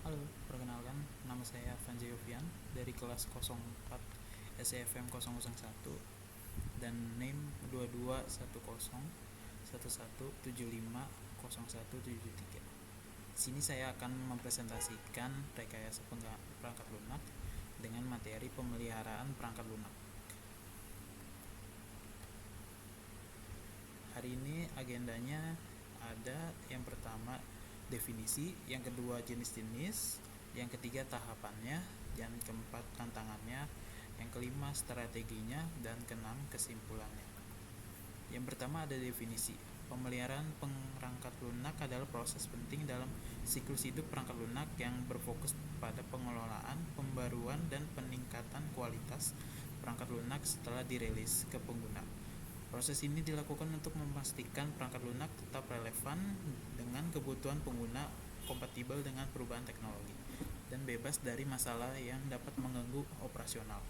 Halo, perkenalkan nama saya Vanza Yofian dari kelas 04 SEFM 001 dan NIM 221011750173. Di sini saya akan mempresentasikan rekayasa perangkat lunak dengan materi pemeliharaan perangkat lunak. Hari ini agendanya ada yang pertama definisi, yang kedua jenis-jenis, yang ketiga tahapannya, yang keempat tantangannya, yang kelima strateginya, dan keenam kesimpulannya. Yang pertama ada definisi. Pemeliharaan perangkat lunak adalah proses penting dalam siklus hidup perangkat lunak yang berfokus pada pengelolaan, pembaruan, dan peningkatan kualitas perangkat lunak setelah dirilis ke pengguna. Proses ini dilakukan untuk memastikan perangkat lunak tetap relevan dengan kebutuhan pengguna, kompatibel dengan perubahan teknologi, dan bebas dari masalah yang dapat mengganggu operasional.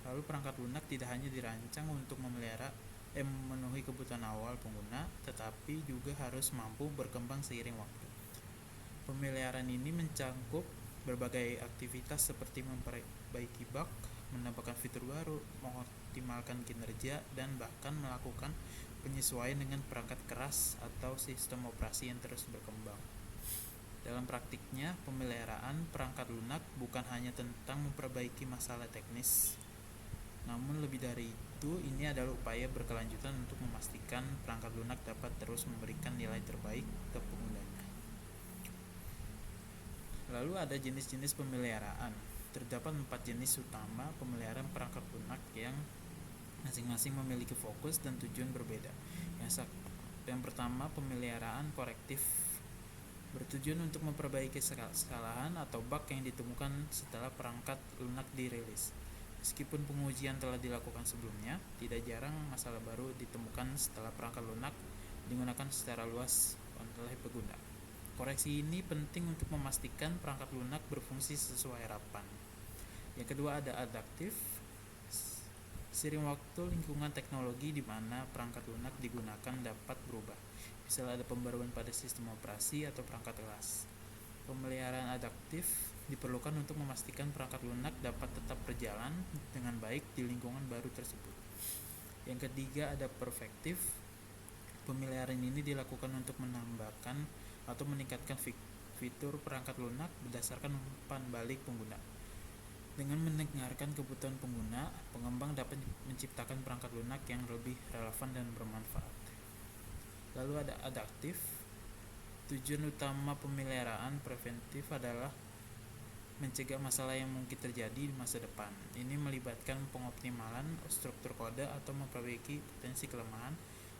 Lalu perangkat lunak tidak hanya dirancang untuk memenuhi kebutuhan awal pengguna, tetapi juga harus mampu berkembang seiring waktu. Pemeliharaan ini mencakup berbagai aktivitas seperti memperbaiki bug, menambahkan fitur baru, mengoptimalkan kinerja, dan bahkan melakukan penyesuaian dengan perangkat keras atau sistem operasi yang terus berkembang. Dalam praktiknya, pemeliharaan perangkat lunak bukan hanya tentang memperbaiki masalah teknis, namun lebih dari itu, ini adalah upaya berkelanjutan untuk memastikan perangkat lunak dapat terus memberikan nilai terbaik ke penggunanya. Lalu ada jenis-jenis pemeliharaan. Terdapat 4 jenis utama pemeliharaan perangkat lunak yang masing-masing memiliki fokus dan tujuan berbeda. Yang pertama, pemeliharaan korektif, bertujuan untuk memperbaiki kesalahan atau bug yang ditemukan setelah perangkat lunak dirilis. Meskipun pengujian telah dilakukan sebelumnya, tidak jarang masalah baru ditemukan setelah perangkat lunak digunakan secara luas oleh pengguna. Koreksi ini penting untuk memastikan perangkat lunak berfungsi sesuai harapan. Yang kedua ada adaptif. Seiring waktu, lingkungan teknologi di mana perangkat lunak digunakan dapat berubah. Misalnya ada pembaruan pada sistem operasi atau perangkat kelas. Pemeliharaan adaptif diperlukan untuk memastikan perangkat lunak dapat tetap berjalan dengan baik di lingkungan baru tersebut. Yang ketiga ada perfektif. Pemeliharaan ini dilakukan untuk menambahkan atau meningkatkan fitur perangkat lunak berdasarkan umpan balik pengguna. Dengan mendengarkan kebutuhan pengguna, pengembang dapat menciptakan perangkat lunak yang lebih relevan dan bermanfaat. Lalu ada adaptif. Tujuan utama pemeliharaan preventif adalah mencegah masalah yang mungkin terjadi di masa depan. Ini melibatkan pengoptimalan struktur kode atau memperbaiki potensi kelemahan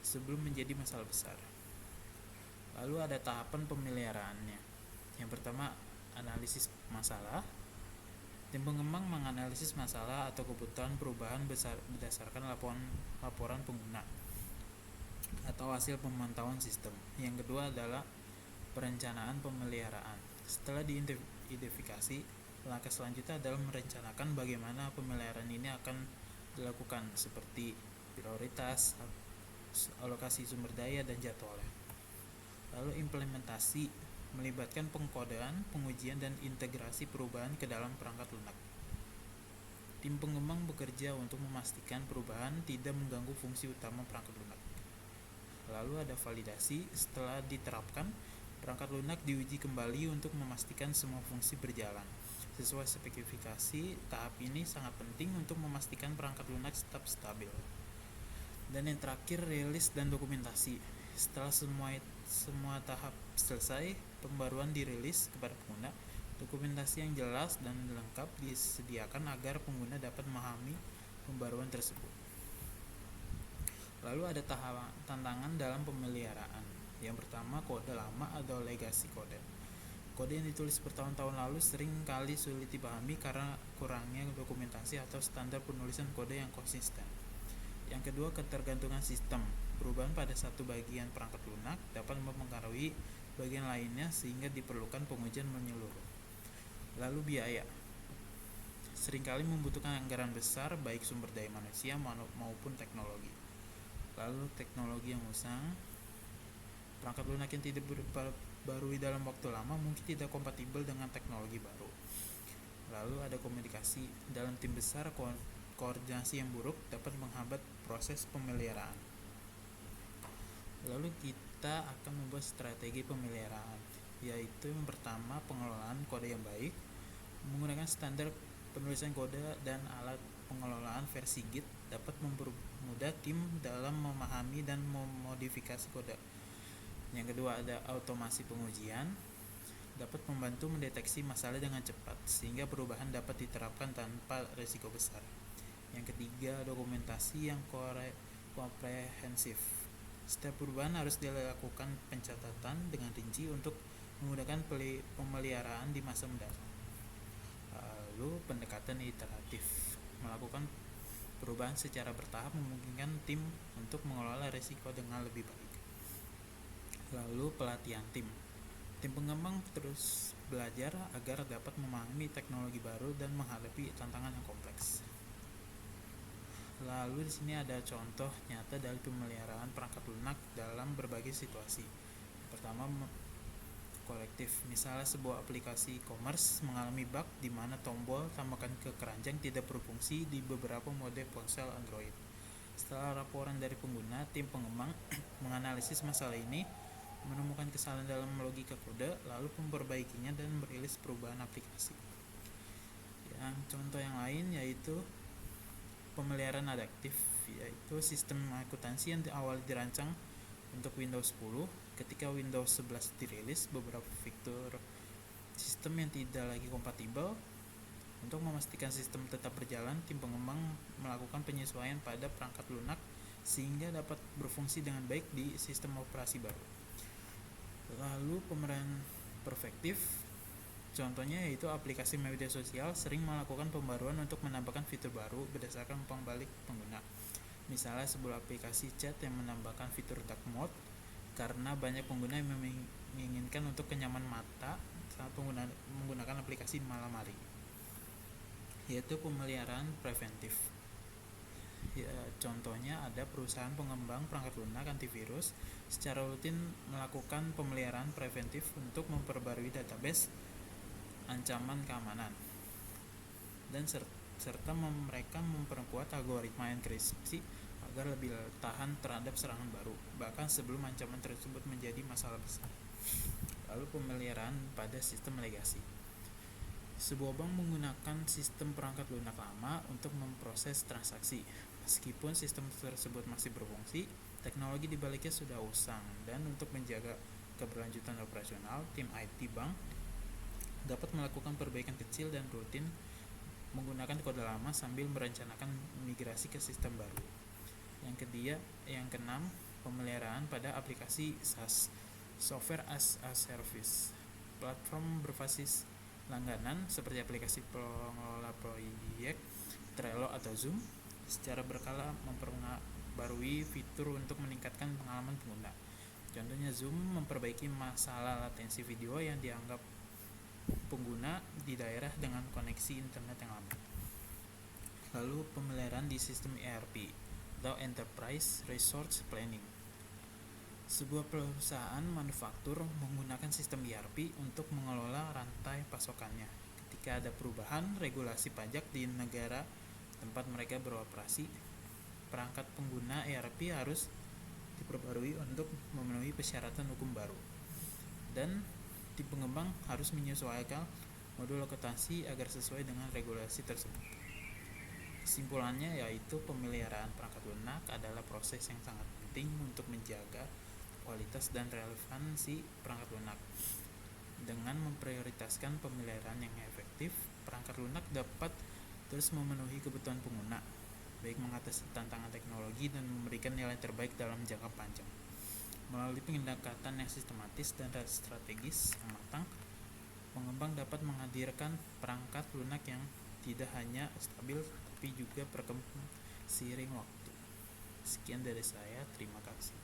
sebelum menjadi masalah besar. Lalu ada tahapan pemeliharaannya. Yang pertama, analisis masalah. Tim pengembang menganalisis masalah atau kebutuhan perubahan berdasarkan laporan pengguna atau hasil pemantauan sistem. Yang kedua adalah perencanaan pemeliharaan. Setelah diidentifikasi, langkah selanjutnya adalah merencanakan bagaimana pemeliharaan ini akan dilakukan, seperti prioritas, alokasi sumber daya, dan jadwalnya. Lalu implementasi melibatkan pengkodean, pengujian, dan integrasi perubahan ke dalam perangkat lunak. Tim pengembang bekerja untuk memastikan perubahan tidak mengganggu fungsi utama perangkat lunak. Lalu ada validasi. Setelah diterapkan, perangkat lunak diuji kembali untuk memastikan semua fungsi berjalan sesuai spesifikasi. Tahap ini sangat penting untuk memastikan perangkat lunak tetap stabil. Dan yang terakhir, rilis dan dokumentasi. Setelah semua tahap selesai, pembaruan dirilis kepada pengguna. Dokumentasi yang jelas dan lengkap disediakan agar pengguna dapat memahami pembaruan tersebut. Lalu ada tantangan dalam pemeliharaan. Yang pertama, kode lama atau legacy code. Kode yang ditulis bertahun-tahun lalu sering kali sulit dipahami karena kurangnya dokumentasi atau standar penulisan kode yang konsisten. Yang kedua, ketergantungan sistem. Perubahan pada satu bagian perangkat lunak dapat mempengaruhi bagian lainnya sehingga diperlukan pengujian menyeluruh. Lalu biaya. Seringkali membutuhkan anggaran besar, baik sumber daya manusia maupun teknologi. Lalu teknologi yang usang. Perangkat lunak yang tidak diperbarui dalam waktu lama mungkin tidak kompatibel dengan teknologi baru. Lalu ada komunikasi dalam tim besar, koordinasi yang buruk dapat menghambat proses pemeliharaan. Lalu kita akan membuat strategi pemeliharaan, yaitu yang pertama pengelolaan kode yang baik, menggunakan standar penulisan kode dan alat pengelolaan versi Git dapat mempermudah tim dalam memahami dan memodifikasi kode. Yang kedua ada automasi pengujian, dapat membantu mendeteksi masalah dengan cepat sehingga perubahan dapat diterapkan tanpa risiko besar. Yang ketiga, dokumentasi yang komprehensif. Setiap perubahan harus dilakukan pencatatan dengan rinci untuk memudahkan pemeliharaan di masa mendatang. Lalu pendekatan iteratif, melakukan perubahan secara bertahap memungkinkan tim untuk mengelola risiko dengan lebih baik. Lalu pelatihan tim. Tim pengembang terus belajar agar dapat memahami teknologi baru dan menghadapi tantangan yang kompleks. Lalu di sini ada contoh nyata dari pemeliharaan perangkat lunak dalam berbagai situasi. Pertama, kolektif. Misalnya sebuah aplikasi e-commerce mengalami bug di mana tombol tambahkan ke keranjang tidak berfungsi di beberapa mode ponsel Android. Setelah laporan dari pengguna, tim pengembang menganalisis masalah ini, menemukan kesalahan dalam logika kode, lalu memperbaikinya dan merilis perubahan aplikasi. Yang contoh yang lain yaitu pemeliharaan adaptif, yaitu sistem akuntansi yang awal dirancang untuk Windows 10. Ketika Windows 11 dirilis, beberapa fitur sistem yang tidak lagi kompatibel. Untuk memastikan sistem tetap berjalan, tim pengembang melakukan penyesuaian pada perangkat lunak sehingga dapat berfungsi dengan baik di sistem operasi baru. Lalu pemeran perspektif, contohnya yaitu aplikasi media sosial sering melakukan pembaruan untuk menambahkan fitur baru berdasarkan umpan balik pengguna. Misalnya sebuah aplikasi chat yang menambahkan fitur dark mode karena banyak pengguna yang menginginkan untuk kenyamanan mata saat menggunakan aplikasi malam hari. Yaitu pemeliharaan preventif. Ya, contohnya ada perusahaan pengembang perangkat lunak antivirus secara rutin melakukan pemeliharaan preventif untuk memperbarui database ancaman keamanan dan serta mereka memperkuat algoritma enkripsi agar lebih tahan terhadap serangan baru, bahkan sebelum ancaman tersebut menjadi masalah besar. Lalu pemeliharaan pada sistem legasi. Sebuah bank menggunakan sistem perangkat lunak lama untuk memproses transaksi. Meskipun sistem tersebut masih berfungsi, teknologi di baliknya sudah usang, dan untuk menjaga keberlanjutan operasional, tim IT bank dapat melakukan perbaikan kecil dan rutin menggunakan kode lama sambil merencanakan migrasi ke sistem baru. Yang keenam, pemeliharaan pada aplikasi SaaS, software as a service. Platform berbasis langganan seperti aplikasi pengelola proyek, Trello atau Zoom secara berkala memperbarui fitur untuk meningkatkan pengalaman pengguna. Contohnya Zoom memperbaiki masalah latensi video yang dianggap pengguna di daerah dengan koneksi internet yang lambat. Lalu pemeliharaan di sistem ERP atau Enterprise Resource Planning. Sebuah perusahaan manufaktur menggunakan sistem ERP untuk mengelola rantai pasokannya. Ketika ada perubahan regulasi pajak di negara tempat mereka beroperasi, perangkat pengguna ERP harus diperbarui untuk memenuhi persyaratan hukum baru. Dan tim pengembang harus menyesuaikan modul akuntansi agar sesuai dengan regulasi tersebut. Kesimpulannya yaitu pemeliharaan perangkat lunak adalah proses yang sangat penting untuk menjaga kualitas dan relevansi perangkat lunak. Dengan memprioritaskan pemeliharaan yang efektif, perangkat lunak dapat terus memenuhi kebutuhan pengguna, baik mengatasi tantangan teknologi dan memberikan nilai terbaik dalam jangka panjang. Melalui pendekatan yang sistematis dan strategis yang matang, pengembang dapat menghadirkan perangkat lunak yang tidak hanya stabil tapi juga berkembang seiring waktu. Sekian dari saya, terima kasih.